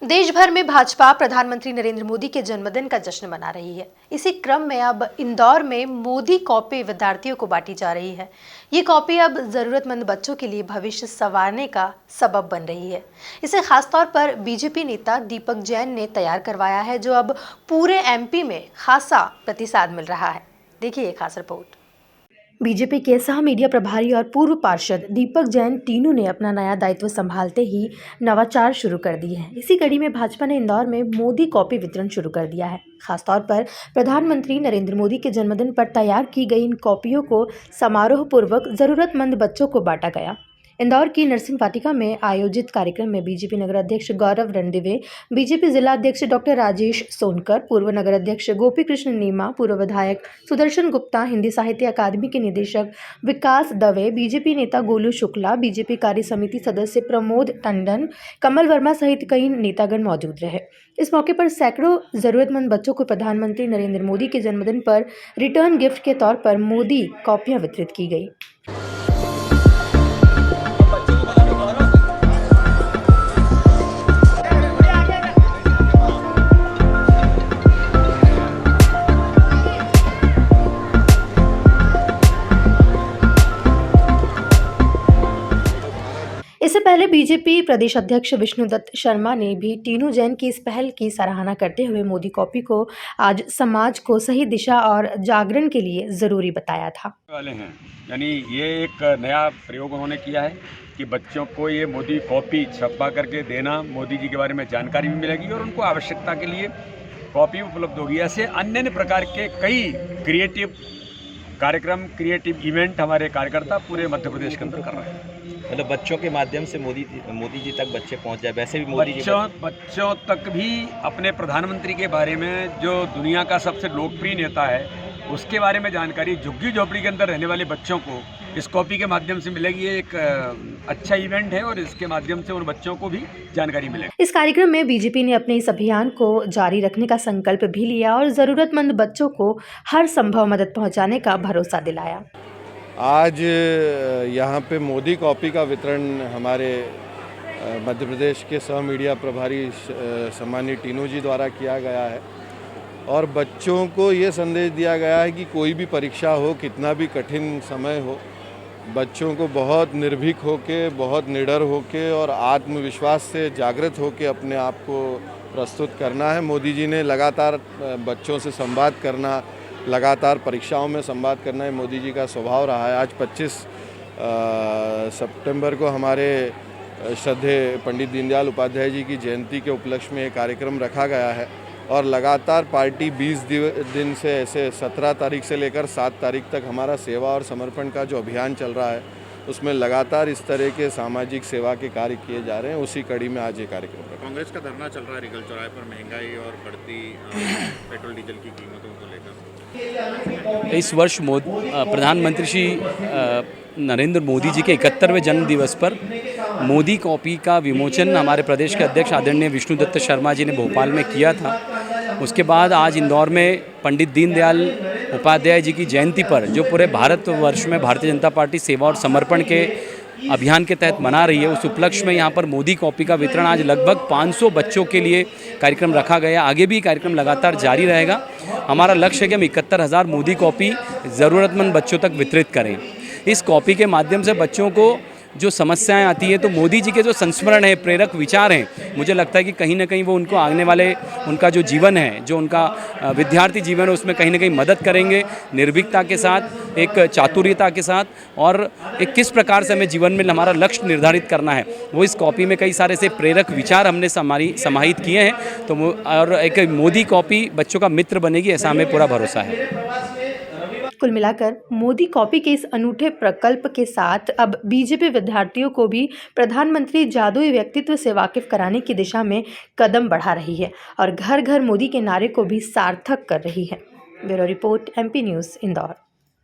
देश भर में भाजपा प्रधानमंत्री नरेंद्र मोदी के जन्मदिन का जश्न मना रही है। इसी क्रम में अब इंदौर में मोदी कॉपी विद्यार्थियों को बांटी जा रही है। ये कॉपी अब जरूरतमंद बच्चों के लिए भविष्य संवारने का सबब बन रही है। इसे खासतौर पर बीजेपी नेता दीपक जैन ने तैयार करवाया है, जो अब पूरे एमपी में खासा प्रतिसाद मिल रहा है। देखिए ये खास रिपोर्ट। बीजेपी के सह मीडिया प्रभारी और पूर्व पार्षद दीपक जैन तीनों ने अपना नया दायित्व संभालते ही नवाचार शुरू कर दिए हैं। इसी कड़ी में भाजपा ने इंदौर में मोदी कॉपी वितरण शुरू कर दिया है। खासतौर पर प्रधानमंत्री नरेंद्र मोदी के जन्मदिन पर तैयार की गई इन कॉपियों को समारोह पूर्वक जरूरतमंद बच्चों को बांटा गया। इंदौर की नरसिंह वाटिका में आयोजित कार्यक्रम में बीजेपी नगर अध्यक्ष गौरव रणदिवे, बीजेपी जिला अध्यक्ष डॉक्टर राजेश सोनकर, पूर्व नगर अध्यक्ष गोपी कृष्ण नीमा, पूर्व विधायक सुदर्शन गुप्ता, हिंदी साहित्य अकादमी के निदेशक विकास दवे, बीजेपी नेता गोलू शुक्ला, बीजेपी कार्य समिति सदस्य प्रमोद टंडन, कमल वर्मा सहित कई नेतागण मौजूद रहे। इस मौके पर सैकड़ों जरूरतमंद बच्चों को प्रधानमंत्री नरेंद्र मोदी के जन्मदिन पर रिटर्न गिफ्ट के तौर पर मोदी कॉपियां वितरित की गई। इससे पहले बीजेपी प्रदेश अध्यक्ष विष्णुदत्त शर्मा ने भी टीनू जैन की इस पहल की सराहना करते हुए मोदी कॉपी को आज समाज को सही दिशा और जागरण के लिए जरूरी बताया था। वाले हैं, यानी ये एक नया प्रयोग उन्होंने किया है कि बच्चों को ये मोदी कॉपी छपवा करके देना, मोदी जी के बारे में जानकारी भी मिलेगी और उनको आवश्यकता के लिए कॉपी उपलब्ध होगी। ऐसे अन्य प्रकार के कई क्रिएटिव कार्यक्रम, क्रिएटिव इवेंट हमारे कार्यकर्ता पूरे मध्य प्रदेश के अंदर कर रहे हैं। मतलब बच्चों के माध्यम से मोदी जी तक बच्चे पहुंच जाए। वैसे भी मोदी बच्चों तक भी अपने प्रधानमंत्री के बारे में, जो दुनिया का सबसे लोकप्रिय नेता है, उसके बारे में जानकारी झुग्गी झोपड़ी के अंदर रहने वाले बच्चों को इस कॉपी के माध्यम से मिलेगी। ये एक अच्छा इवेंट है और इसके माध्यम से उन बच्चों को भी जानकारी मिलेगी। इस कार्यक्रम में बीजेपी ने अपने इस अभियान को जारी रखने का संकल्प भी लिया और जरूरतमंद बच्चों को हर संभव मदद पहुंचाने का भरोसा दिलाया। आज यहाँ पे मोदी कॉपी का वितरण हमारे मध्य प्रदेश के सह मीडिया प्रभारी सम्मानित टीनू जी द्वारा किया गया है और बच्चों को ये संदेश दिया गया है कि कोई भी परीक्षा हो, कितना भी कठिन समय हो, बच्चों को बहुत निर्भीक होके, बहुत निडर होके और आत्मविश्वास से जागृत होके अपने आप को प्रस्तुत करना है। मोदी जी ने लगातार बच्चों से संवाद करना, लगातार परीक्षाओं में संवाद करना है मोदी जी का स्वभाव रहा है। आज 25 सितंबर को हमारे श्रद्धेय पंडित दीनदयाल उपाध्याय जी की जयंती के उपलक्ष्य में एक कार्यक्रम रखा गया है और लगातार पार्टी 20 दिन से ऐसे 17 तारीख से लेकर 7 तारीख तक हमारा सेवा और समर्पण का जो अभियान चल रहा है, उसमें लगातार इस तरह के सामाजिक सेवा के कार्य किए जा रहे हैं। उसी कड़ी में आज ये कार्यक्रम रखा। कांग्रेस का धरना चल रहा है रिगल चौराहे पर महंगाई और बढ़ती पेट्रोल डीजल की कीमतों को लेकर। इस वर्ष प्रधानमंत्री श्री नरेंद्र मोदी जी के 71वें जन्म दिवस पर मोदी कॉपी का विमोचन हमारे प्रदेश के अध्यक्ष आदरणीय विष्णुदत्त शर्मा जी ने भोपाल में किया था। उसके बाद आज इंदौर में पंडित दीनदयाल उपाध्याय जी की जयंती पर, जो पूरे भारतवर्ष में भारतीय जनता पार्टी सेवा और समर्पण के अभियान के तहत मना रही है, उस उपलक्ष्य में यहाँ पर मोदी कॉपी का वितरण आज लगभग 500 बच्चों के लिए कार्यक्रम रखा गया। आगे भी कार्यक्रम लगातार जारी रहेगा। हमारा लक्ष्य है कि हम 71,000 मोदी कॉपी ज़रूरतमंद बच्चों तक वितरित करें। इस कॉपी के माध्यम से बच्चों को जो समस्याएं आती हैं, तो मोदी जी के जो संस्मरण है, प्रेरक विचार हैं, मुझे लगता है कि कहीं ना कहीं वो उनको आने वाले उनका जो जीवन है, जो उनका विद्यार्थी जीवन है, उसमें कहीं ना कहीं मदद करेंगे। निर्भीकता के साथ, एक चातुर्यता के साथ, और एक किस प्रकार से हमें जीवन में हमारा लक्ष्य निर्धारित करना है, वो इस कॉपी में कई सारे से प्रेरक विचार हमने समाहित किए हैं। तो और एक मोदी कॉपी बच्चों का मित्र बनेगी, ऐसा हमें पूरा भरोसा है। कुल मिलाकर मोदी कॉपी के इस अनूठे प्रकल्प के साथ अब बीजेपी विद्यार्थियों को भी प्रधानमंत्री जादुई व्यक्तित्व से वाकिफ कराने की दिशा में कदम बढ़ा रही है और घर घर मोदी के नारे को भी सार्थक कर रही है। Bureau report, MP news, Indore.